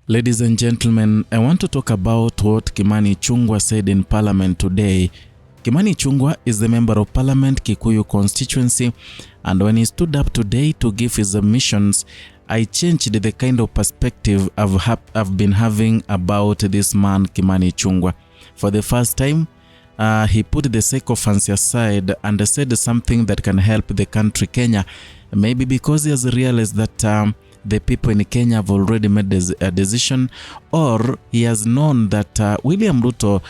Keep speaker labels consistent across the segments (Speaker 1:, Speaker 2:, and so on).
Speaker 1: Ladies and gentlemen, I want to talk about what Kimani Ichungwah said in Parliament today. Kimani Ichungwah is the member of Parliament, Kikuyu constituency, and when he stood up today to give his submissions, I changed the kind of perspective I've been having about this man, Kimani Ichungwah. For the first time, he put the sycophants aside and said something that can help the country, Kenya. Maybe because he has realized that the people in Kenya have already made a decision, or he has known that William Ruto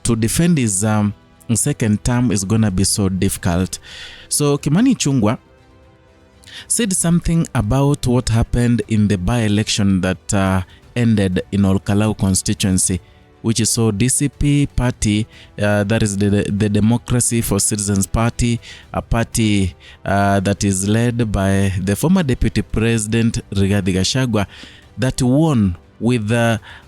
Speaker 1: to defend his second term is going to be so difficult. So Kimani Ichungwah said something about what happened in the by-election that ended in Olkalau constituency, which is so DCP party, that is the Democracy for Citizens Party, a party that is led by the former Deputy President Rigathi Gachagua, that won with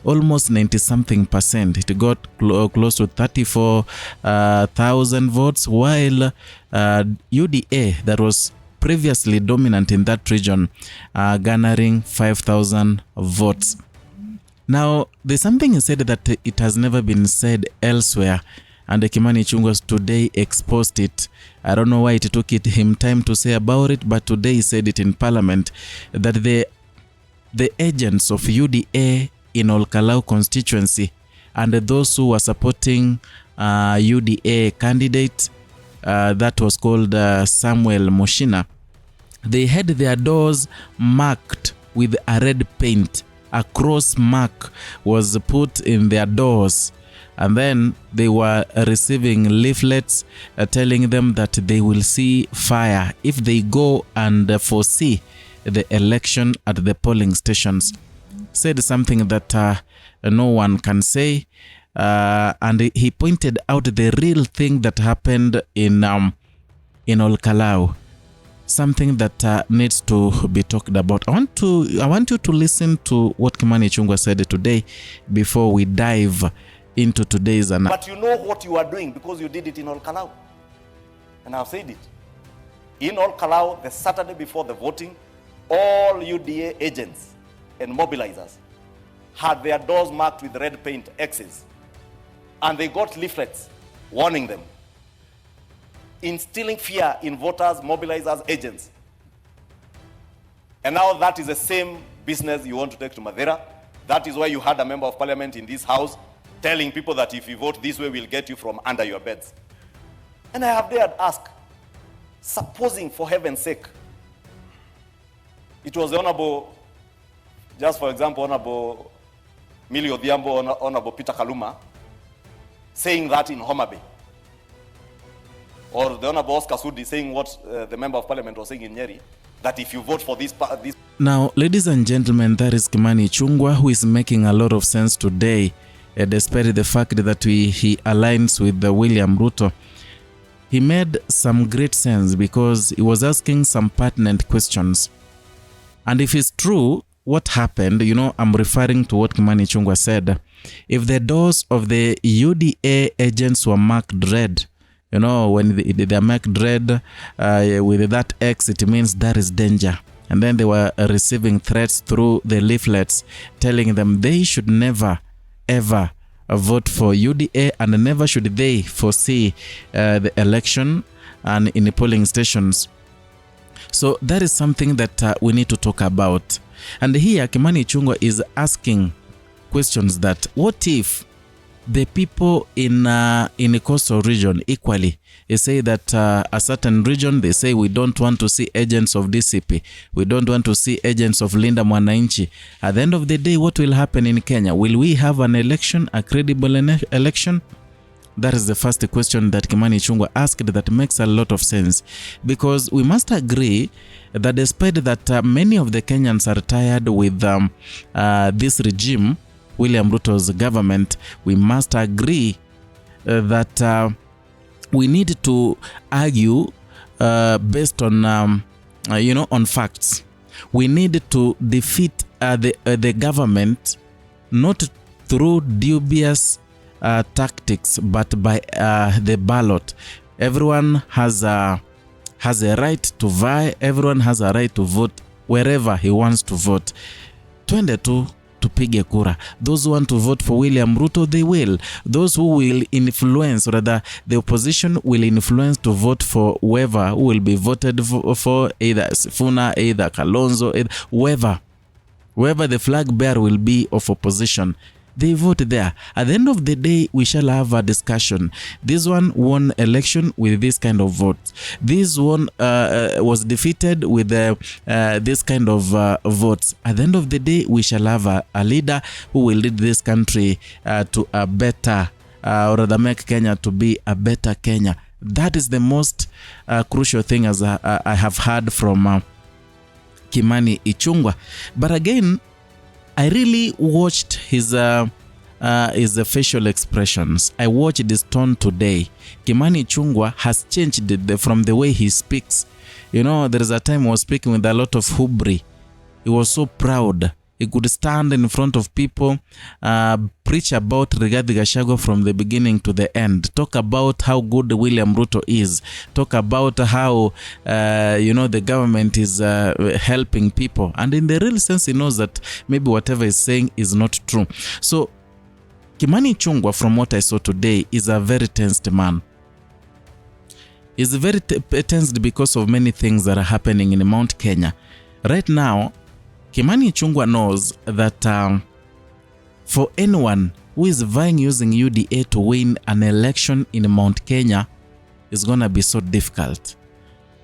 Speaker 1: almost 90-something%. It got close to 34,000 votes, while UDA, that was previously dominant in that region, garnering 5,000 votes. Now, there's something he said that it has never been said elsewhere, and Kimani Ichungwah today exposed it. I don't know why it took him time to say about it, but today he said it in Parliament, that the agents of UDA in Olkalau constituency and those who were supporting UDA candidate that was called Samuel Mushina, they had their doors marked with a red paint. A cross mark was put in their doors, and then they were receiving leaflets telling them that they will see fire if they go and foresee the election at the polling stations. Said something that no one can say, and he pointed out the real thing that happened in Olkalau. Something that needs to be talked about. I want you to listen to what Kimani Ichungwah said today before we dive into today's analysis.
Speaker 2: But you know what you are doing because you did it in Olkalau. And I've said it. In Olkalau, the Saturday before the voting, all UDA agents and mobilizers had their doors marked with red paint X's. And they got leaflets warning them, instilling fear in voters, mobilizers, agents. And now that is the same business you want to take to Madeira. That is why you had a member of parliament in this house telling people that if you vote this way, we'll get you from under your beds. And I have dared ask, supposing for heaven's sake, it was the Honorable, just for example, Honorable Millie Odhiambo, Honorable Peter Kaluma, saying that in Homa Bay, or the Honorable Oscar Sudi saying what the Member of Parliament was saying in Nyeri, that if you vote for this...
Speaker 1: Now, ladies and gentlemen, that is Kimani Ichungwah, who is making a lot of sense today, despite the fact that he aligns with William Ruto. He made some great sense because he was asking some pertinent questions. And if it's true, what happened, I'm referring to what Kimani Ichungwah said. If the doors of the UDA agents were marked red, when they're marked red with that X, it means there is danger. And then they were receiving threats through the leaflets telling them they should never, ever vote for UDA, and never should they foresee the election and in the polling stations. So that is something that we need to talk about. And here, Kimani Ichungwah is asking questions that, what if the people in the coastal region equally, they say that a certain region, they say we don't want to see agents of DCP, we don't want to see agents of Linda Mwananchi. At the end of the day, what will happen in Kenya? Will we have an election, a credible election? That is the first question that Kimani Ichungwah asked, that makes a lot of sense, because we must agree that despite that many of the Kenyans are tired with this regime, William Ruto's government, we must agree that we need to argue based on on facts. We need to defeat the government not through dubious tactics, but by the ballot. Everyone has a right to vie. Everyone has a right to vote wherever he wants to vote. Twende tu wapige kura. Those who want to vote for William Ruto, they will. Those who will influence, or rather the opposition will influence to vote for whoever who will be voted for, either Sifuna, either Kalonzo, either whoever the flag bearer will be of opposition. They vote there. At the end of the day, we shall have a discussion. This one won election with this kind of vote. This one was defeated with this kind of votes. At the end of the day, we shall have a leader who will lead this country to a better, or rather make Kenya to be a better Kenya. That is the most crucial thing, as I have heard from Kimani Ichungwah. But again, I really watched his facial expressions. I watched his tone today. Kimani Ichungwah has changed from the way he speaks. You know, there is a time he was speaking with a lot of hubris. He was so proud. He could stand in front of people, preach about Rigathi Gachagua from the beginning to the end, talk about how good William Ruto is, talk about how, the government is helping people. And in the real sense, he knows that maybe whatever he's saying is not true. So, Kimani Ichungwah, from what I saw today, is a very tensed man. He's very tensed because of many things that are happening in Mount Kenya. Right now, Kimani Ichungwah knows that for anyone who is vying using UDA to win an election in Mount Kenya is going to be so difficult.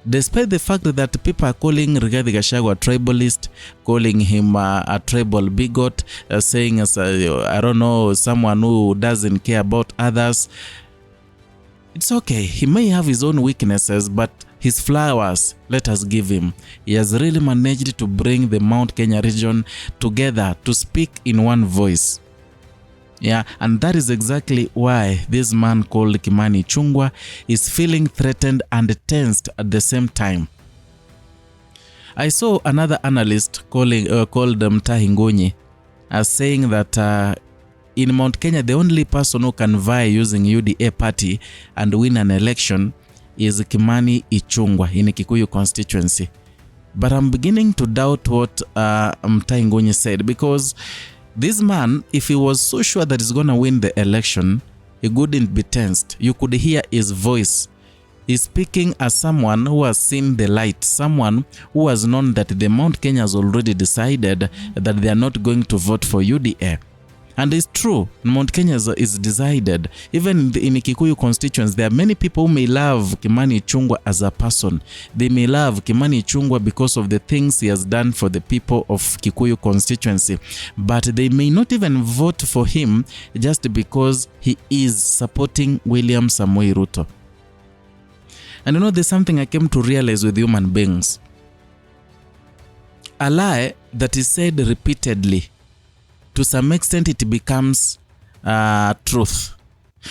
Speaker 1: Despite the fact that people are calling Rigathi Gachagua a tribalist, calling him a tribal bigot, saying, I don't know, someone who doesn't care about others, it's okay. He may have his own weaknesses, but his flowers, let us give him. He has really managed to bring the Mount Kenya region together to speak in one voice. Yeah, and that is exactly why this man called Kimani Ichungwah is feeling threatened and tensed at the same time. I saw another analyst called Mtahi as saying that in Mount Kenya, the only person who can vie using UDA party and win an election is Kimani Ichungwah in Kikuyu constituency. But I'm beginning to doubt what Mtahi said, because this man, if he was so sure that he's going to win the election, he wouldn't be tensed. You could hear his voice. He's speaking as someone who has seen the light, someone who has known that the Mount Kenya has already decided that they are not going to vote for UDA. And it's true, Mount Kenya is decided. Even in the Kikuyu constituents, there are many people who may love Kimani Ichungwah as a person. They may love Kimani Ichungwah because of the things he has done for the people of Kikuyu constituency. But they may not even vote for him just because he is supporting William Samoei Ruto. And you know, there's something I came to realize with human beings. A lie that is said repeatedly, to some extent it becomes truth.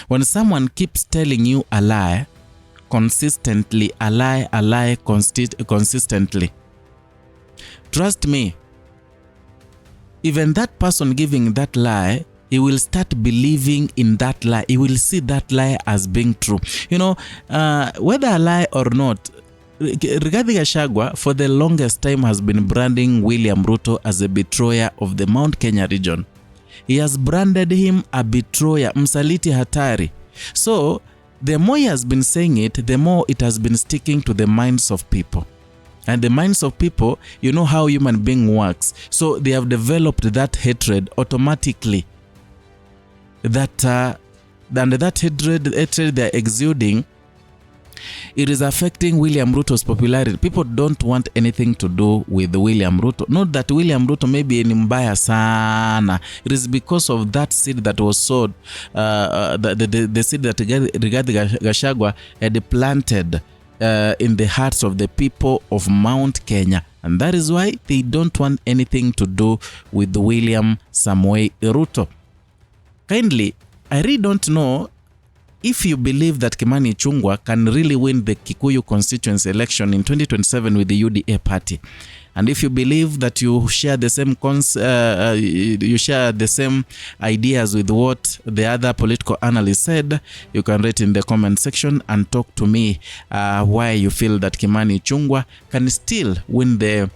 Speaker 1: When someone keeps telling you a lie consistently, a lie consistently, trust me, even that person giving that lie, he will start believing in that lie. He will see that lie as being true. You know, whether a lie or not, Rigathi Gachagua for the longest time has been branding William Ruto as a betrayer of the Mount Kenya region. He has branded him a betrayer, msaliti hatari. So the more he has been saying it, the more it has been sticking to the minds of people. And the minds of people, you know how human being works. So they have developed that hatred automatically. That hatred they're exuding, it is affecting William Ruto's popularity. People don't want anything to do with William Ruto. Not that William Ruto may be mbaya sana. It is because of that seed that was sowed, the seed that Rigathi Gachagua had planted in the hearts of the people of Mount Kenya. And that is why they don't want anything to do with William Samoei Ruto. Kindly, I really don't know if you believe that Kimani Ichungwah can really win the Kikuyu constituency election in 2027 with the UDA party, and if you believe that you share the same ideas with what the other political analysts said, you can write in the comment section and talk to me why you feel that Kimani Ichungwah can still win the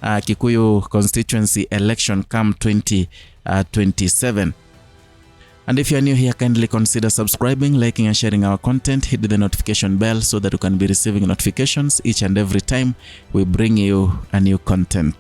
Speaker 1: Kikuyu constituency election come 2027. And if you are new here, kindly consider subscribing, liking and sharing our content. Hit the notification bell so that you can be receiving notifications each and every time we bring you a new content.